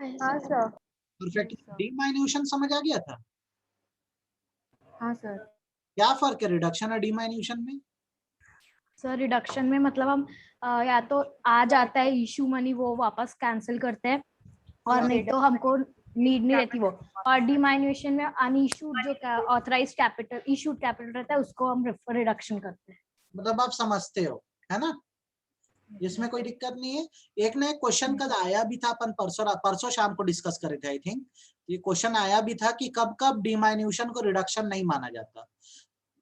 हाँ sir. Perfect. डिमाइन्यूशन समझ आ गया था? हाँ सर। क्या फर्क है रिडक्शन और डिमाइन्यूशन में? सर रिडक्शन में मतलब हम या तो आ जाता है इशू मनी, वो वापस कैंसिल करते हैं, और नहीं तो हमको नीड नहीं रहती वो। और डिमाइन्यूशन में अनइशूड जो ऑथराइज्ड कैपिटल, इशूड कैपिटल रहता है, उसको हम रिडक्शन करते हैं। मतलब आप समझते हो, है ना? इसमें कोई दिक्कत नहीं है। एक ना एक क्वेश्चन कल आया भी था, अपन परसों शाम को डिस्कस करे थे आई थिंक। ये क्वेश्चन आया भी था कि कब कब डिमाइन्यूशन को रिडक्शन नहीं माना जाता।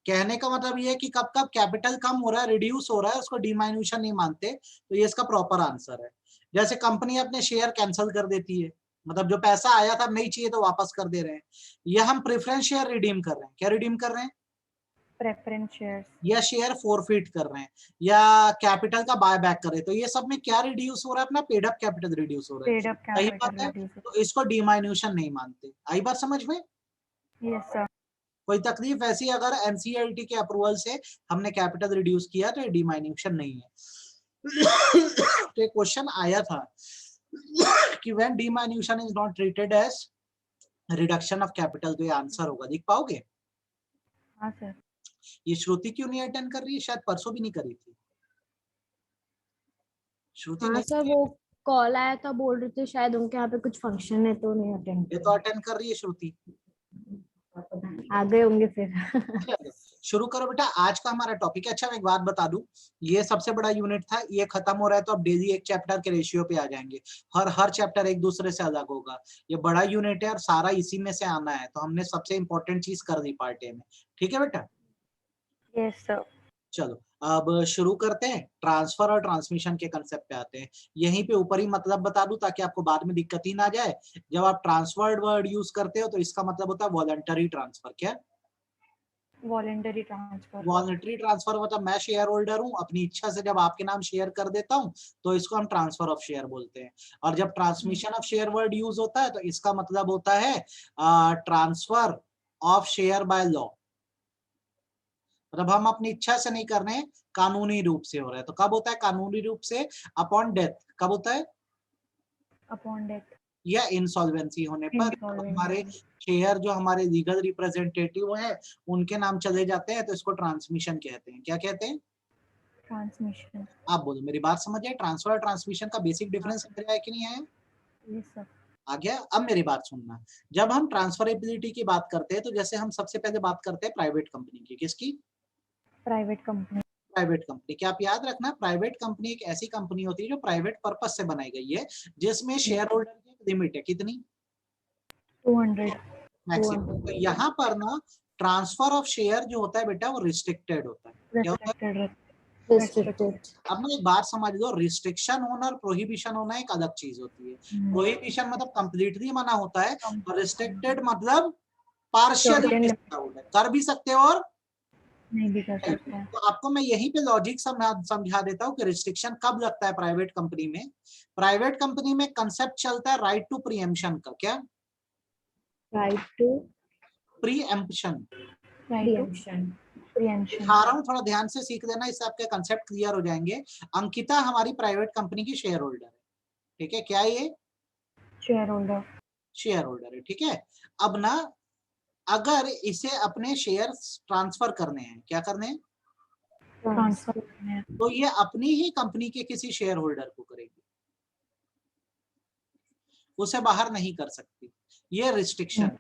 कहने का मतलब ये है कि कब कब कैपिटल कम हो रहा है, रिड्यूस हो रहा है, उसको डिमाइन्यूशन नहीं मानते। तो ये इसका प्रॉपर आंसर है। जैसे कंपनी अपने शेयर कैंसिल कर देती है, मतलब जो पैसा आया था नहीं चाहिए तो वापस कर दे रहे हैं। या हम प्रेफरेंस शेयर रिडीम कर रहे हैं। क्या रिडीम कर रहे हैं? Preference share. या शेयर फोरफिट कर रहे हैं, या कैपिटल का बाय बैक कर रहे हैं। तो ये सब में क्या रिड्यूस हो रहा है? अपना पेड अप कैपिटल रिड्यूस हो रहा है। पेड अप सही बात कैपिटल है। रिड्यूस। तो इसको डिमाइन्यूशन नहीं मानते। आई बात समझ में? Yes sir. कोई तकलीफ ऐसी अगर एनसीएलटी के अप्रूवल से हमने कैपिटल रिड्यूस किया तो ये डिमाइन्यूशन नहीं है। तो एक क्वेश्चन आया था कि when diminution is not treated as reduction of capital, तो ये आंसर होगा। देख पाओगे? हाँ सर। ये श्रुति क्यों नहीं अटेंड कर रही है? शायद परसों भी नहीं करी थी श्रुति। हाँ नहीं, सर, वो कॉल आया था, बोल रहे थे शायद उनके यहाँ पे कुछ फंक्शन है तो नहीं अटेंड ये तो अटेंड कर रही है श्रुति। आ गए होंगे फिर। चलो शुरू करो बेटा। आज का हमारा टॉपिक है। अच्छा मैं एक बात बता दूं, ये सबसे बड़ा यूनिट था, ये खत्म हो रहा है तो अब डेली एक चैप्टर के रेशियो पे आ जाएंगे। हर चैप्टर एक दूसरे से अलग होगा। ये बड़ा यूनिट है और सारा इसी में से आना है, तो हमने सबसे इंपॉर्टेंट चीज कर दी पार्ट ए में। ठीक है बेटा? Yes sir. चलो अब शुरू करते हैं। ट्रांसफर और ट्रांसमिशन के कंसेप्ट पे आते हैं। यहीं पे ऊपर ही मतलब बता दूं ताकि आपको बाद में दिक्कत ही ना जाए। जब आप ट्रांसफर्ड वर्ड यूज करते हो तो इसका मतलब होता है वॉलंटरी ट्रांसफर। क्या? Voluntary transfer. वॉलंटरी ट्रांसफर मतलब मैं शेयर होल्डर हूं, अपनी इच्छा से जब आपके नाम शेयर कर देता हूं, तो इसको हम ट्रांसफर ऑफ शेयर बोलते हैं। और जब transmission of share word use होता है तो इसका मतलब होता है transfer of share by law. मतलब हम अपनी इच्छा से नहीं कर रहे हैं, कानूनी रूप से हो रहा है। तो कब होता है कानूनी रूप से? Upon death. कब होता है? अपॉन डेथ या इंसॉल्वेंसी होने पर। हमारे शेयर जो हमारे लीगल रिप्रेजेंटेटिव है उनके नाम चले जाते हैं तो इसको ट्रांसमिशन कहते हैं। क्या कहते हैं? ट्रांसमिशन। आप बोलो, मेरी बात समझ आए? ट्रांसफर और ट्रांसमिशन का बेसिक डिफरेंस समझ आया कि नहीं आया? Yes sir. आ गया? अब मेरी बात सुनना। जब हम ट्रांसफरेबिलिटी की बात करते हैं तो जैसे हम सबसे पहले बात करते हैं प्राइवेट कंपनी की। किसकी? Private company. Private company. क्या आप याद रखना, प्राइवेट कंपनी एक ऐसी कंपनी होती है जो प्राइवेट पर्पस से बनाई गई है, जिसमें शेयर होल्डर की एक लिमिट है। कितनी? 200 मैक्सिमम। तो यहाँ पर ना ट्रांसफर ऑफ शेयर जो होता है बेटा वो रिस्ट्रिक्टेड होता है। क्या होता है? रेस्ट्रिक्टेड। अब ना एक बात समझ लो, रिस्ट्रिक्शन होना और प्रोहिबिशन होना एक अलग चीज होती है। प्रोहिबिशन मतलब कंप्लीटली मना होता है, और रिस्ट्रिक्टेड मतलब पार्शियली कर भी सकते हो और नहीं भी कर सकते हैं। तो आपको मैं यहीं पे लॉजिक समझा देता हूँ कि रिस्ट्रिक्शन कब लगता है प्राइवेट कंपनी में। प्राइवेट कंपनी में कंसेप्ट चलता है राइट टू प्रीएम्पशन का। क्या? Right to preemption. प्रीएम्पशन। दिखा रहा हूँ, थोड़ा ध्यान से सीख लेना, इससे आपके कंसेप्ट क्लियर हो जाएंगे। अंकिता हमारी प्राइवेट कंपनी की शेयर होल्डर है। ठीक है? क्या ये शेयर होल्डर? शेयर होल्डर है। ठीक है? अब ना अगर इसे अपने शेयर ट्रांसफर करने हैं, क्या करने हैं? ट्रांसफर। तो ये अपनी ही कंपनी के किसी शेयर होल्डर को करेगी, उसे बाहर नहीं कर सकती। ये रिस्ट्रिक्शन।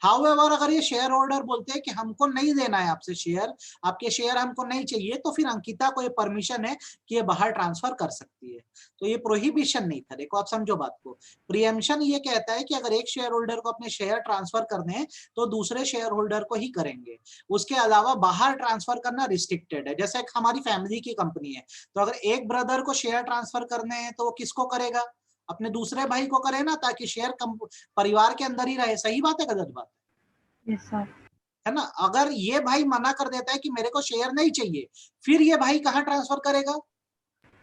हाउएवर अगर ये शेयर होल्डर बोलते हैं कि हमको नहीं देना है आपसे शेयर, आपके शेयर हमको नहीं चाहिए, तो फिर अंकिता को ये परमिशन है कि ये बाहर ट्रांसफर कर सकती है। तो ये प्रोहिबिशन नहीं था। देखो आप समझो बात को। प्रीएम्पशन ये कहता है कि अगर एक शेयर होल्डर को अपने शेयर ट्रांसफर करने हैं तो दूसरे शेयर होल्डर को ही करेंगे, उसके अलावा बाहर ट्रांसफर करना रिस्ट्रिक्टेड है। जैसे एक हमारी फैमिली की कंपनी है, तो अगर एक ब्रदर को शेयर ट्रांसफर करने हैं तो वो किसको करेगा? अपने दूसरे भाई को करे ना, ताकि शेयर परिवार के अंदर ही रहे। सही बात है गलत बात है? Yes sir. है ना? अगर ये भाई मना कर देता है कि मेरे को शेयर नहीं चाहिए, फिर ये भाई कहाँ ट्रांसफर करेगा?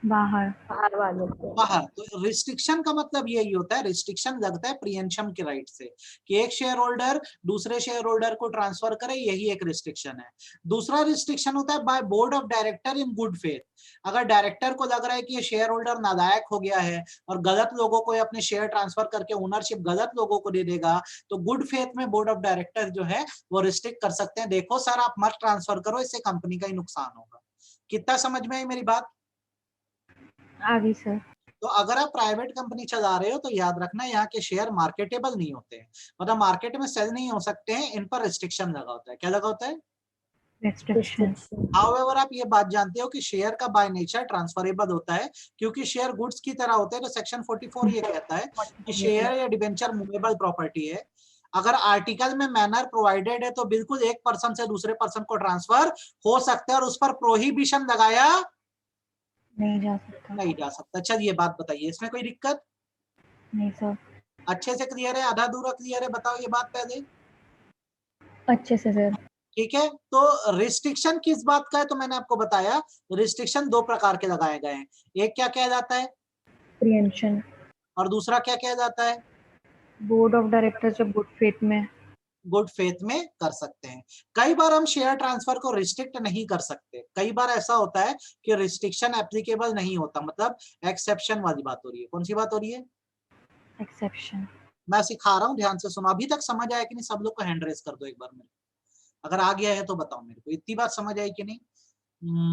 बाहर बाहर वाले को। बाहर। तो रिस्ट्रिक्शन का मतलब यही होता है, रिस्ट्रिक्शन लगता है प्रियेंशन के राइट से कि एक शेयर होल्डर दूसरे शेयर होल्डर को ट्रांसफर करे, यही एक रिस्ट्रिक्शन है। दूसरा रिस्ट्रिक्शन होता है by board of director in good faith. अगर डायरेक्टर को लग रहा है कि ये शेयर होल्डर नालायक हो गया है और गलत लोगों को अपने शेयर ट्रांसफर करके ओनरशिप गलत लोगों को दे देगा, तो गुड फेथ में बोर्ड ऑफ डायरेक्टर जो है वो रिस्ट्रिक्ट कर सकते हैं, देखो सर आप मत ट्रांसफर करो, इससे कंपनी का ही नुकसान होगा। कितना समझ में आई मेरी बात? आगे सर। तो अगर आप प्राइवेट कंपनी चला रहे हो तो याद रखना यहाँ के शेयर मार्केटेबल नहीं होते हैं, मतलब मार्केट में सेल नहीं हो सकते हैं, इन पर रिस्ट्रिक्शन लगा होता है। क्या लगा होता है? रेस्ट्रिक्शन। हाउएवर आप ये बात जानते हो कि शेयर का बाय नेचर ट्रांसफरेबल होता है, क्योंकि शेयर गुड्स की तरह होते हैं। तो सेक्शन 44 ये कहता है कि शेयर या डिबेंचर मूवेबल प्रॉपर्टी है। अगर आर्टिकल में मैनर प्रोवाइडेड है तो बिल्कुल एक पर्सन से दूसरे पर्सन को ट्रांसफर हो सकता है और उस पर प्रोहिबिशन लगाया नहीं जा सकता। नहीं जा सकता। चलिए बात बताइए, इसमें कोई दिक्कत? नहीं सर। अच्छे से क्लियर है, आधा अधूरा क्लियर है? बताओ ये बात पहले। अच्छे से सर। ठीक है, तो रिस्ट्रिक्शन किस बात का है? तो मैंने आपको बताया रिस्ट्रिक्शन दो प्रकार के लगाए गए हैं। एक क्या किया जाता है प्रियेंशन। और दूसरा क्या किया जाता है? बोर्ड ऑफ डायरेक्टर जब गुड फेथ में। गुड फेथ में कर सकते हैं। कई बार हम शेयर ट्रांसफर को रिस्ट्रिक्ट नहीं कर सकते, कई बार ऐसा होता है कि रिस्ट्रिक्शन एप्लीकेबल नहीं होता, मतलब एक्सेप्शन वाली बात हो रही है। कौन सी बात हो रही है? एक्सेप्शन। मैं सिखा रहा हूँ, ध्यान से सुनो। अभी तक समझ आया कि नहीं? सब लोग को हैंड रेस कर दो एक बार मेरे, अगर आ गया है तो बताओ मेरे को। इतनी बात समझ आई कि नहीं?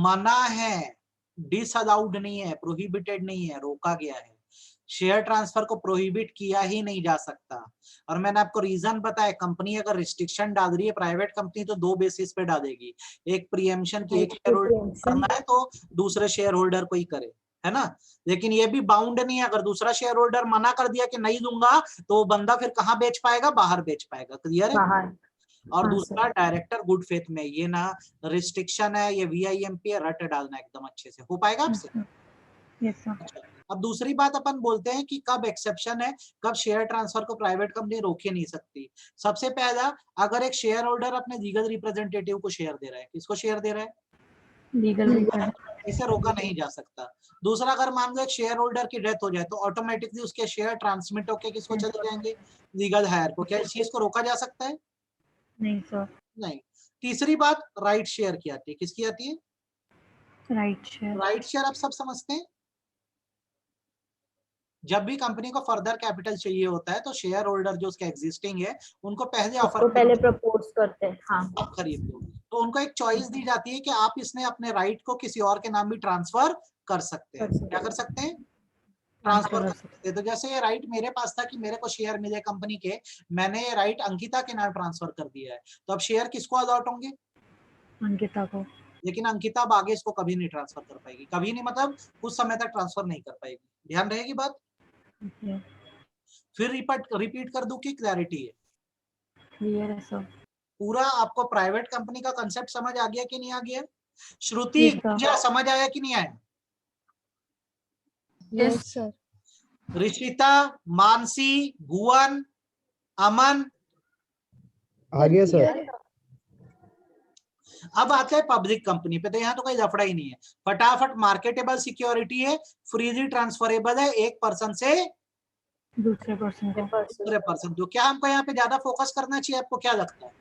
मना है, डिसअलाउड नहीं है, प्रोहिबिटेड नहीं है, रोका गया है। शेयर ट्रांसफर को प्रोहिबिट किया ही नहीं जा सकता। और मैंने आपको रीजन बताया, कंपनी अगर रिस्ट्रिक्शन डाल रही है, प्राइवेट कंपनी, तो दो बेसिस पे डालेगी। एक प्रीएम्पशन की, एक शेयर होल्डर करना है तो दूसरे शेयर होल्डर को ही करे, है ना। लेकिन ये भी बाउंड नहीं है, अगर दूसरा शेयर होल्डर मना कर दिया कि नहीं दूंगा, तो वो बंदा फिर कहाँ बेच पाएगा? बाहर बेच पाएगा। क्लियर है? बाहर। और हाँ, दूसरा डायरेक्टर गुड फेथ में, ये ना रिस्ट्रिक्शन है, ये VIMP है, रट डालना एकदम अच्छे से। हो पाएगा आपसे? Yes sir. अब दूसरी बात अपन बोलते हैं कि कब एक्सेप्शन है, कब शेयर ट्रांसफर को प्राइवेट कंपनी रोक ही नहीं सकती। सबसे पहला, अगर एक शेयर होल्डर अपने लीगल रिप्रेजेंटेटिव को शेयर दे रहा है, किसको शेयर दे रहा है? Legal representative. इसे रोका नहीं जा सकता। दूसरा, अगर मान लो एक शेयर होल्डर की डेथ हो जाए तो ऑटोमेटिकली उसके शेयर ट्रांसमिट होकर किसको चले जाएंगे? लीगल हायर को। क्या इस चीज को रोका जा सकता है? नहीं सर। नहीं। तीसरी बात राइट शेयर की आती है। किसकी आती है? Right share. राइट शेयर आप सब समझते हैं। जब भी कंपनी को फर्दर कैपिटल चाहिए होता है तो शेयर होल्डर जो उसका एग्जिस्टिंग है उनको पहले उसको ऑफर पहले प्रपोज करते हैं। हाँ, आप खरीद लो। तो उनको एक चॉइस दी जाती है कि आप इसने अपने राइट को किसी और के नाम भी ट्रांसफर कर सकते हैं। क्या कर सकते हैं? ट्रांसफर कर सकते हैं। तो जैसे ये राइट मेरे पास था कि मेरे को शेयर मिले कंपनी के, मैंने ये राइट अंकिता के नाम ट्रांसफर कर दिया है, तो अब शेयर किसको अलॉट होंगे? अंकिता को। लेकिन अंकिता अब आगे इसको कभी नहीं ट्रांसफर कर पाएगी, कभी नहीं, मतलब कुछ समय तक ट्रांसफर नहीं कर पाएगी। ध्यान रहेगी बात? फिर रिपीट कर दूं कि क्लैरिटी है? क्लियर है सर। पूरा आपको प्राइवेट कंपनी का कंसेप्ट समझ आ गया कि नहीं आ गया? श्रुति, समझ आया कि नहीं आया? Yes sir. ऋषिता, मानसी, भुवन, अमन, आ गया सर। अब आते हैं पब्लिक कंपनी पे। तो यहाँ तो कोई लफड़ा ही नहीं है, फटाफट मार्केटेबल सिक्योरिटी है, फ्रीली ट्रांसफरेबल है एक पर्सन से दूसरे पर्सन को। दूसरे पर्सन। तो क्या हमको यहाँ पे ज्यादा फोकस करना चाहिए? आपको क्या लगता है?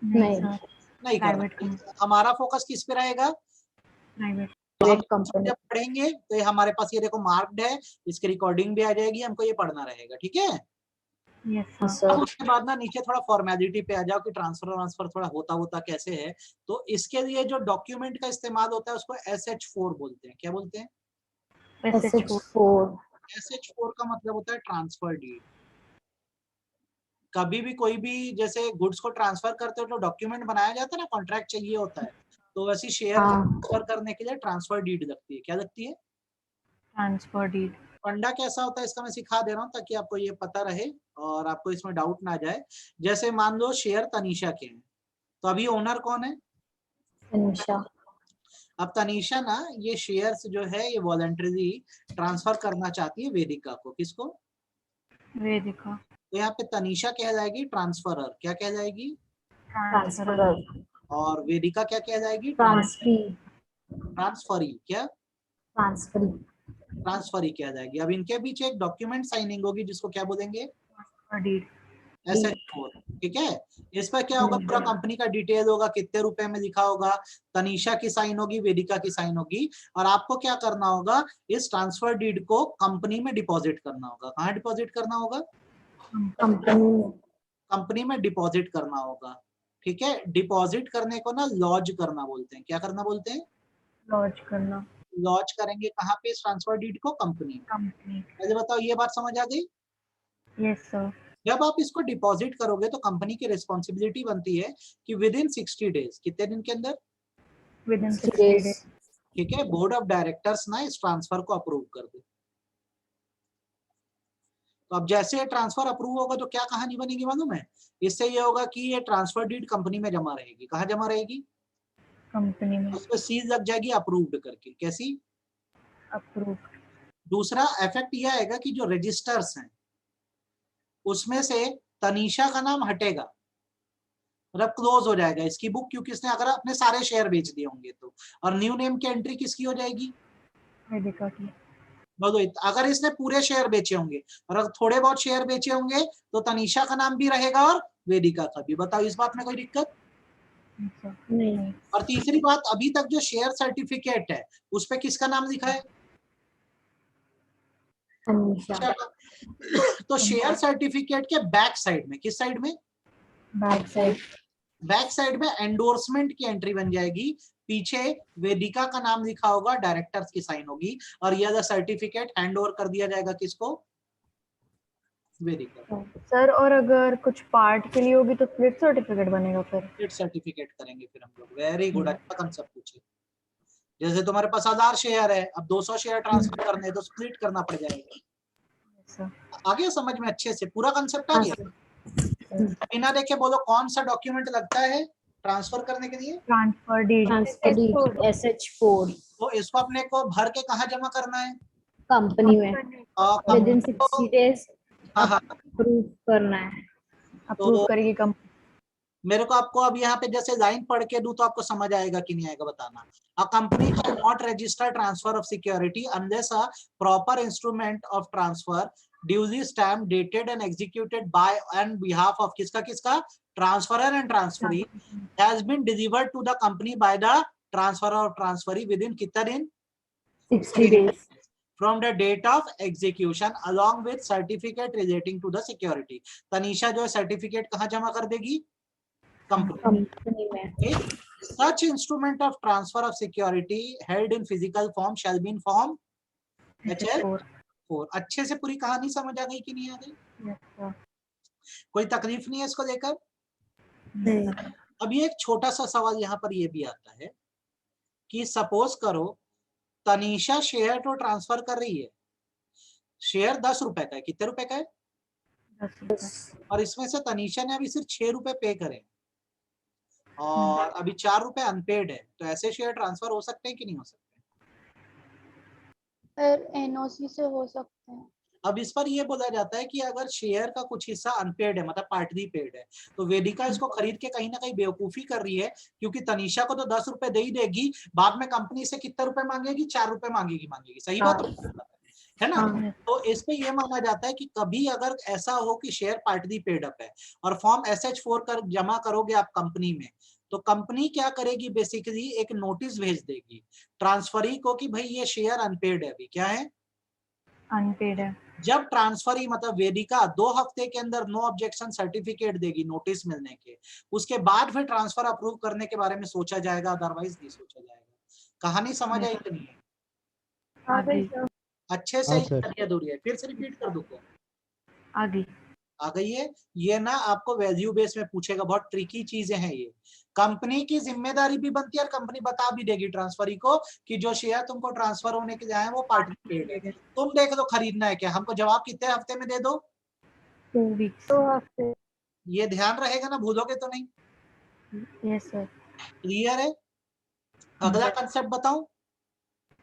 नहीं सर। नहीं करना चाहिए। हमारा फोकस किस पे रहेगा? प्राइवेट हम जब पढ़ेंगे तो ये हमारे पास, ये देखो मार्क्ड है, इसकी रिकॉर्डिंग भी आ जाएगी, हमको ये पढ़ना रहेगा। ठीक है? Yes sir. अब उसके बाद ना नीचे थोड़ा फॉर्मेलिटी पे आ जाओ कि ट्रांसफर थोड़ा होता कैसे है। तो इसके लिए जो डॉक्यूमेंट का इस्तेमाल होता है उसको SH4 बोलते हैं। क्या बोलते हैं? SH4। SH4 का मतलब होता है ट्रांसफर डीड। कभी भी कोई भी जैसे गुड्स को ट्रांसफर करते हो तो डॉक्यूमेंट बनाया जाता है ना, कॉन्ट्रैक्ट चाहिए होता है, तो वैसी शेयर को ट्रांसफर करने के लिए ट्रांसफर डीड लगती है। क्या लगती है? Transfer deed. फंडा कैसा होता है इसका मैं सिखा दे रहा हूँ ताकि आपको ये पता रहे और आपको इसमें डाउट ना जाए। जैसे मान लो शेयर तनीषा के हैं, तो अभी ओनर कौन है? तनीषा। अब तनीषा ना ये शेयर्स जो है ये वॉलंटरीली ट्रांसफर करना चाहती है वेदिका को। किसको? वेदिका। तो यहाँ पे तनीषा कहलाएगी ट्रांसफरर। क्या कहलाएगी? ट्रांसफरर। और वेदिका क्या कहलाएगी? ट्रांसफरी। ट्रांसफरी। क्या? ट्रांसफर ट्रांसफर ही किया जाएगी। अब इनके बीच एक डॉक्यूमेंट साइनिंग होगी जिसको क्या बोलेंगे, ट्रांसफर डीड। SH4। ठीक है, इस पर क्या होगा, पूरा कंपनी का डिटेल होगा, कितने रुपए में लिखा होगा, तनीषा की साइन होगी, वेदिका की साइन होगी, और आपको क्या करना होगा, इस ट्रांसफर डीड को कंपनी में डिपॉजिट करना होगा। कहाँ डिपॉजिट करना होगा, कंपनी में डिपॉजिट करना होगा। ठीक है, डिपॉजिट करने को ना लॉज करना बोलते हैं। क्या करना बोलते हैं, लॉन्च करना। लॉज करेंगे कहाँ पे, इस ट्रांसफर डीड को कंपनी में। कंपनी। पहले बताओ, ये बात समझ आ गई। Yes sir. जब आप इसको डिपॉजिट करोगे तो कंपनी की रिस्पॉन्सिबिलिटी बनती है कि विद इन 60 डेज, कितने दिन के अंदर, विद इन 60 डेज। ठीक है, बोर्ड ऑफ डायरेक्टर्स ना इस ट्रांसफर को अप्रूव कर दे। तो अब जैसे ये ट्रांसफर अप्रूव होगा तो क्या कहानी बनेगी मालूम है, इससे ये होगा कि ये ट्रांसफर डीड कंपनी में जमा रहेगी। कहाँ जमा रहेगी, कंपनी में। उस पर सील लग जाएगी अप्रूव्ड करके। कैसी, अप्रूव। दूसरा इफेक्ट यह आएगा कि जो रजिस्टर्स हैं उसमें से तनीषा का नाम हटेगा, मतलब क्लोज हो जाएगा इसकी बुक, क्योंकि इसने अगर अपने सारे शेयर बेच दिए होंगे तो। और न्यू नेम की एंट्री किसकी हो जाएगी, वेदिका की। बोलो, अगर इसने पूरे शेयर बेचे होंगे और अगर थोड़े बहुत शेयर बेचे होंगे तो तनीषा का नाम भी रहेगा और वेदिका का भी। बताओ, इस बात में कोई दिक्कत नहीं। और तीसरी बात, अभी तक जो शेयर सर्टिफिकेट है उस पे किसका नाम लिखा है, तो शेयर सर्टिफिकेट के बैक साइड में, किस साइड में, बैक साइड। बैक साइड में एंडोर्समेंट की एंट्री बन जाएगी, पीछे वेदिका का नाम लिखा होगा, डायरेक्टर्स की साइन होगी, और यह सर्टिफिकेट हैंड ओवर कर दिया जाएगा किसको, वेदिका। सर और अगर कुछ पार्ट के लिए होगी तो स्प्लिट सर्टिफिकेट बनेगा फिर। स्प्लिट सर्टिफिकेट करेंगे फिर हम लोग। वेरी गुड, अच्छा कंसेप्ट पूछे। जैसे तुम्हारे पास 1000 शेयर है, अब 200 शेयर ट्रांसफर करने तो स्प्लिट करना पड़ जाएगा। आगे समझ में अच्छे से पूरा कंसेप्ट आ गया। बिना देखे बोलो, कौन सा डॉक्यूमेंट लगता है ट्रांसफर करने के लिए, ट्रांसफर डीड। SH4 तो इसको अपने को भर के कहाँ जमा करना है, कंपनी में विद इन 60 डेज हाँ, अप्रूव करना है। अप्रूव करेगी कंपनी। मेरे को आपको अब यहाँ पे जैसे लाइन पढ़ के दूं तो आपको समझ आएगा कि नहीं आएगा, बताना। A company can not register transfer of security unless a proper instrument of transfer duly stamped dated and executed by and behalf of किसका किसका, transferor and transferee, has been delivered to the company by the transferor और transferee within कितना दिन, 60 days from the date of execution along with certificate relating to the security। Tanisha जो है certificate कहाँ जमा कर देगी, कंपनी में। Such instrument of transfer of security held in physical form shall be in form HL4। अच्छे से पूरी कहानी समझ आ गई कि नहीं आ गई, कोई तकलीफ नहीं है इसको लेकर। अब ये एक छोटा सा सवाल यहाँ पर ये भी आता है कि सपोज करो तनीषा शेयर तो ट्रांसफर कर रही है, शेयर 10 रुपए का है, कितने रुपए का है, 10 रुपए। और इसमें से तनीषा ने अभी सिर्फ 6 रुपए पे करे और अभी 4 रुपए अनपेड है, तो ऐसे शेयर ट्रांसफर हो सकते हैं कि नहीं हो सकते, सर एनओसी से हो सकते हैं। अब इस पर ये बोला जाता है कि अगर शेयर का कुछ हिस्सा अनपेड है, मतलब पार्टली पेड है, तो वेदिका इसको खरीद के कहीं ना कहीं बेवकूफी कर रही है, क्योंकि तनीषा को तो 10 रुपए दे ही देगी, बाद में कंपनी से कितने रुपए मांगेगी, 4 रुपए मांगेगी। सही बात है ना। तो इस पे ये माना जाता है कि कभी अगर ऐसा हो कि शेयर पार्टली पेड अप है और फॉर्म SH4 कर जमा करोगे आप कंपनी में, तो कंपनी क्या करेगी, बेसिकली एक नोटिस भेज देगी ट्रांसफरी को कि भाई ये शेयर अनपेड है, अभी क्या है, अनपेड है। जब ट्रांसफरी मतलब वेदिका 2 हफ्ते के अंदर नो ऑब्जेक्शन सर्टिफिकेट देगी नोटिस मिलने के, उसके बाद फिर ट्रांसफर अप्रूव करने के बारे में सोचा जाएगा, अदरवाइज नहीं सोचा जाएगा। कहानी समझ आई कि नहीं है, अच्छे से ही अधूरी है, फिर से रिपीट कर दूं क्या, आ गई है। ये ना आपको वैल्यू बेस में पूछेगा, बहुत ट्रिकी चीजें हैं ये। कंपनी की जिम्मेदारी भी बनती है और कंपनी बता भी देगी ट्रांसफरी को कि जो शेयर तुमको ट्रांसफर होने के लिए आए वो पार्टी पेड है, तुम देख लो खरीदना है क्या, हमको जवाब कितने हफ्ते में दे दो, 2 वीक्स। 2 हफ्ते। ये ध्यान रहेगा ना, भूलोगे तो नहीं। Yes sir. क्लियर है। अगला कंसेप्ट बताऊं,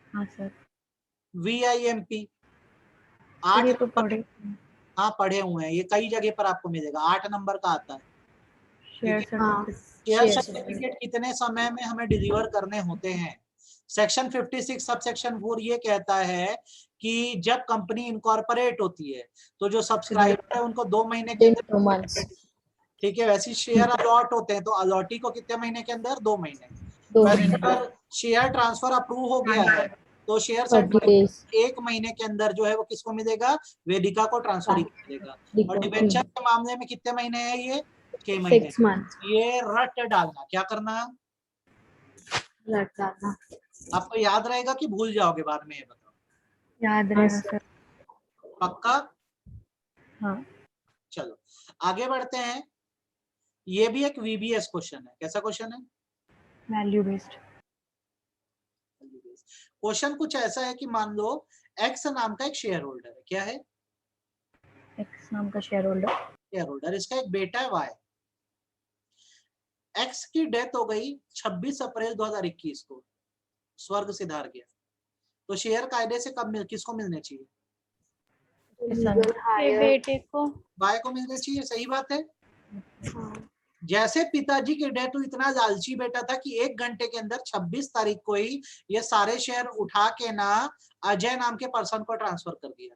हाँ सर। VIMP। ये तो पढ़े। हाँ पढ़े हुए हैं, ये कई जगह पर आपको मिलेगा, 8 नंबर का आता है। शेयर शेयर सर्टिफिकेट कितने समय में हमें डिलीवर करने होते हैं, सेक्शन 56 सब सेक्शन 4 ये कहता है कि जब कंपनी इनकॉर्पोरेट होती है तो जो सब्सक्राइबर है उनको 2 महीने के अंदर 2 months. ठीक है, वैसे शेयर अलॉट होते हैं तो अलॉटी को कितने महीने के अंदर 2 महीने। 2 वैसे महीने. अगर शेयर ट्रांसफर अप्रूव हो गया है तो शेयर 30 days. 1 महीने के अंदर जो है वो किसको मिलेगा, वेदिका को ट्रांसफर मिलेगा। और डिबेंचर के मामले में कितने महीने है ये, 6 महीने। 6 months. ये रट डालना, क्या करना रट डालना. आपको याद रहेगा कि भूल जाओगे बाद में, ये बताओ। याद रहेगा सर. पक्का? हाँ. चलो आगे बढ़ते हैं। ये भी एक VBS क्वेश्चन है। कैसा क्वेश्चन है? Value based. क्वेश्चन कुछ ऐसा है कि मान लो एक्स नाम का एक शेयर होल्डर है। क्या है? एक्स नाम का शेयर होल्डर. इसका एक बेटा है वाई। एक्स की डेथ हो गई 26 अप्रैल 2021 को, स्वर्ग सिधार गया। तो शेयर कायदे से कब किसको मिलने चाहिए? बेटे को. वाई को मिलने चाहिए। सही बात है। जैसे पिताजी की डेथ हुई, इतना लालची बेटा था कि 1 घंटे के अंदर 26 तारीख को ही ये सारे शेयर उठा के ना अजय नाम के पर्सन को ट्रांसफर कर दिया।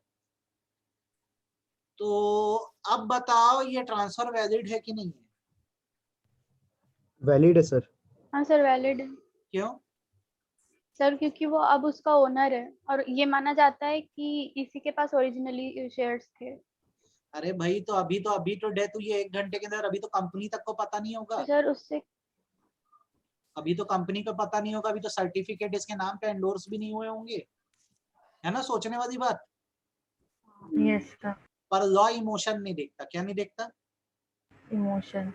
तो अब बताओ ये ट्रांसफर वैलिड है कि नहीं है? वैलिड है सर। हाँ सर वैलिड है. क्यों? सर क्योंकि वो अब उसका ओनर है और ये माना जाता है कि इसी के पास ओरिजिनली शेयर्स थे. अरे भाई तो अभी तो डेथ हुई है 1 घंटे के अंदर, अभी तो कंपनी तक को पता नहीं होगा। तो सर उससे अभी तो कंपनी को पता नहीं होगा, अभी तो सर्टिफिकेट इसके नाम पे एंडोर्स भी नहीं हुए होंगे, है ना? सोचने वाली बात। Yes sir. पर लॉ इमोशन नहीं देखता। क्या नहीं देखता? इमोशन.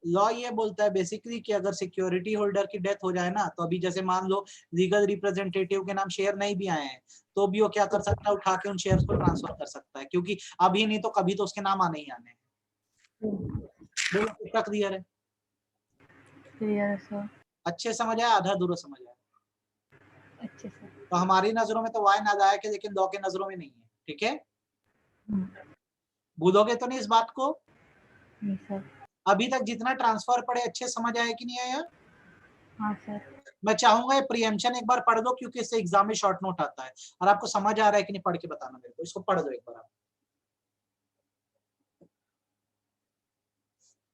लॉ ये बोलता है बेसिकली कि अगर सिक्योरिटी होल्डर की डेथ हो जाए ना, तो अभी जैसे मान लो लीगल रिप्रेजेंटेटिव के नाम शेयर नहीं भी आए हैं तो भी वो क्या कर सकता है, उठा के उन शेयर्स को ट्रांसफर कर सकता है, क्योंकि अभी नहीं तो कभी तो उसके नाम आने ही आने हैं। कितना क्लियर है? क्लियर है सर. अच्छे समझ आया, आधा अधूरा समझ आया? अच्छे से. तो हमारी नजरों में तो वाई नालायक है, लेकिन लॉ के नजरों में नहीं है। ठीक है, भूलोगे तो नहीं इस बात को? नहीं सर. अभी तक जितना ट्रांसफर पड़े अच्छे समझ आया कि नहीं आया? हाँ सर. मैं चाहूंगा ये प्रीएम्पशन एक बार पढ़ दो, क्योंकि इससे एग्जाम में शॉर्ट नोट आता है और आपको समझ आ रहा है कि नहीं पढ़ के बताना मेरे को। इसको पढ़ दो एक बार, आप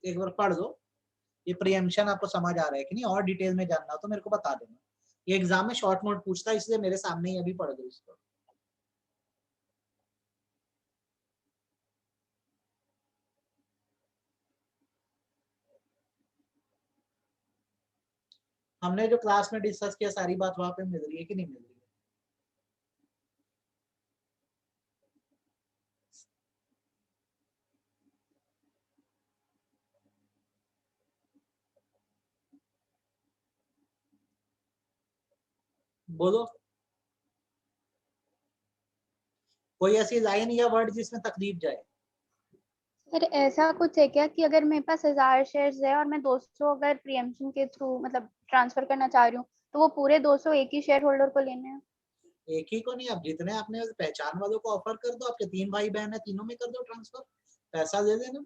एक बार पढ़ दो। ये प्रीएम्पशन आपको समझ आ रहा है कि नहीं, और डिटेल में जानना हो तो मेरे को बता देना। ये एग्जाम में शॉर्ट नोट पूछता है, इसलिए मेरे सामने ही अभी पढ़ दो इसको। हमने जो क्लास में डिस्कस किया सारी बात वहां पे मिल रही है कि नहीं मिल रही है? बोलो कोई ऐसी लाइन या वर्ड जिसमें तकलीफ जाए। सर ऐसा कुछ है क्या कि अगर मेरे पास 1000 शेयर्स है और मैं 200 अगर प्रीएम्पशन के थ्रू मतलब ट्रांसफर करना चाह रही हूँ तो वो पूरे 200 एक ही शेयर होल्डर को लेने हैं? एक ही को नहीं, आप जितने अपने पहचान वालों को ऑफर कर दो। आपके 3 भाई बहन है, तीनों में कर दो ट्रांसफर, पैसा दे देना।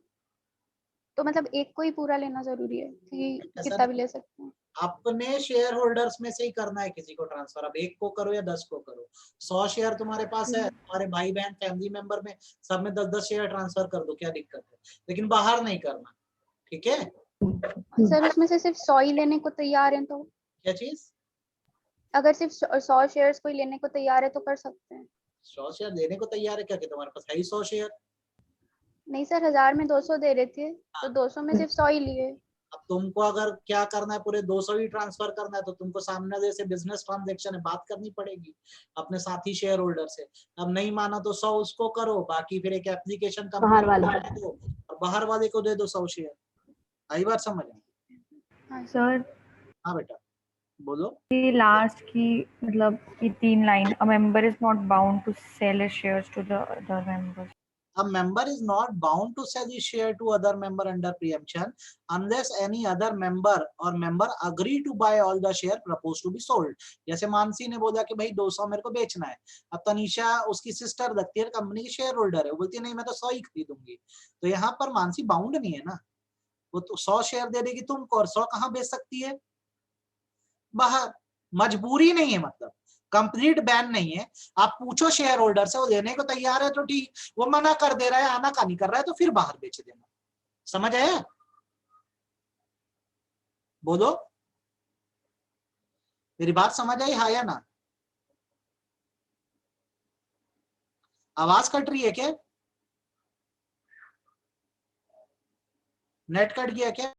तो मतलब एक को ही पूरा लेना जरूरी है कि ऐसा कितना भी नहीं, ले सकते हैं? अपने शेयर होल्डर्स में से ही करना है किसी को ट्रांसफर। अब 1 को करो या 10 को करो। 100 शेयर तुम्हारे पास है, तुम्हारे भाई बहन फैमिली मेंबर में सब में 10-10 शेयर ट्रांसफर कर दो, क्या दिक्कत है? लेकिन बाहर नहीं करना, ठीक है? सर उसमें से सिर्फ 100 ही लेने को तैयार हैं तो? क्या चीज? अगर सिर्फ 100 शेयर्स कोई लेने को तैयार है तो कर सकते हैं? 100 शेयर देने को तैयार है क्या कि तुम्हारे पास है ही 100 शेयर? नहीं सर 1000 में 200 दे रहे थे तो 200 में सिर्फ 100 ही लिए. अब तुमको अगर क्या करना है, पूरे 200 ही ट्रांसफर करना है, तो तुमको सामने जैसे बिजनेस ट्रांजैक्शन है, बात करनी पड़ेगी अपने साथी शेयर होल्डर से। अब नहीं माना तो 100 उसको करो, बाकी फिर एक एप्लीकेशन का बाहर वाले दो और बाहर वाले को दे दो 100 शेयर। आई बात समझ में? सर हाँ बेटा बोलो। ये लास्ट की मतलब ये 3 line, a member is not bound to sell his shares to the other members. A member is not bound to sell his share to other member under preemption unless any other member agree to buy all the share proposed to be sold. जैसे मानसी ने बोला कि भाई 200 मेरे को बेचना है। अब तनीषा उसकी सिस्टर लगती है, कंपनी की शेयर होल्डर है, वो बोलती है नहीं मैं तो 100 ही खरीदूंगी। तो यहाँ पर मानसी बाउंड नहीं है ना, वो तो 100 शेयर दे देगी तुमको और 100 कहाँ बेच सकती है? बाहर। मजबूरी नहीं है, मतलब कंप्लीट बैन नहीं है। आप पूछो शेयर होल्डर से, वो देने को तैयार है तो ठीक, वो मना कर दे रहा है, आना का नहीं कर रहा है तो फिर बाहर बेच देना। समझ आया? बोलो, मेरी बात समझ आई हाँ या ना? आवाज कट रही है क्या? नेट कट गया क्या?